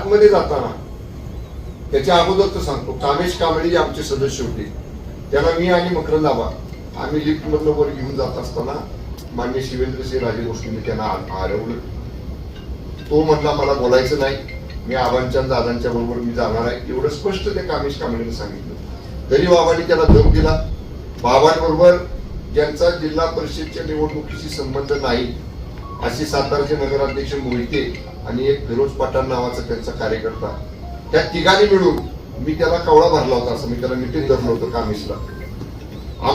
आतमध्ये जाताना त्याच्या अगोदरच सांगतो, कामेश कांबळे जे आमचे सदस्य होते त्यांना मी आणि मकरंद आबा आम्ही लिफ्ट मधलं वर घेऊन जात असताना मान्य शिवेंद्रसिंह राजे भोसलेंनी त्यांना हरवलं. तो म्हटला मला बोलायचं नाही, मी आबांच्या दादांच्या बरोबर मी जाणार आहे, एवढं स्पष्ट त्या कामेश कांबळेने सांगितलं. तरी बाबांनी त्याला दम दिला. बाबांबरोबर ज्यांचा जिल्हा परिषदच्या निवडणुकीशी संबंध नाही असे सातारचे नगराध्यक्ष मोहिते आणि एक फिरोज पठाण नावाचा त्यांचा कार्यकर्ता, त्या तिघांनी मिळून मी त्याला कवळा भरला होता. असं मी त्याला मिठीत धरलं होतं कामेशला.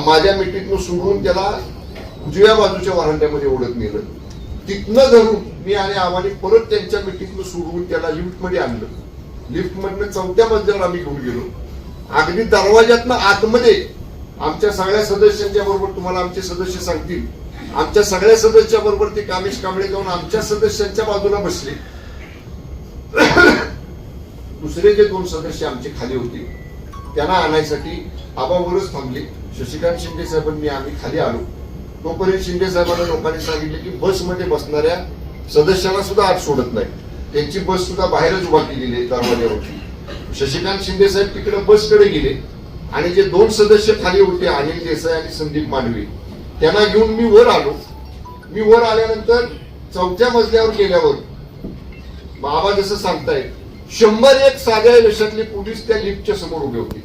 माझ्या मिठीतनं सोडून त्याला उजव्या बाजूच्या वरांड्यामध्ये ओढत नेलं. तिथनं धरून मी आणि आम्हाला परत त्यांच्या मिठीतनं सोडून त्याला लिफ्ट मध्ये आणलं. लिफ्ट मधनं 4थ्या मजल्यावर आम्ही घेऊन गेलो. अगदी दरवाज्यातनं आतमध्ये आमच्या सगळ्या सदस्यांच्या बरोबर, तुम्हाला आमचे सदस्य सांगतील, आमच्या सगळ्या सदस्या बरोबर ते कामेश कांबळे जाऊन आमच्या सदस्यांच्या बाजूला बसले. दुसरे जे 2 सदस्य आमचे खाली होते त्यांना आणायसाठी आबावरच थांबले. शशिकांत शिंदे साहेबांनी आम्ही खाली आलो. तोपर्यंत शिंदे साहेबांना लोकांनी सांगितले की बसमध्ये बसणाऱ्या सदस्यांना सुद्धा आत सोडत नाही, त्यांची बस सुद्धा बाहेरच उभा केलेली आहे दरवाज्यावरती. शशिकांत शिंदे साहेब तिकडे बसकडे गेले आणि जे 2 सदस्य खाली होते अनिल देसाई आणि संदीप मांडवे त्यांना घेऊन मी वर आलो. मी वर आल्यानंतर 4थ्या मजल्यावर गेल्यावर बाबा जसं सांगतायत 101 साध्या वेशातले पोलीस त्या लिफ्टच्या समोर उभे होते.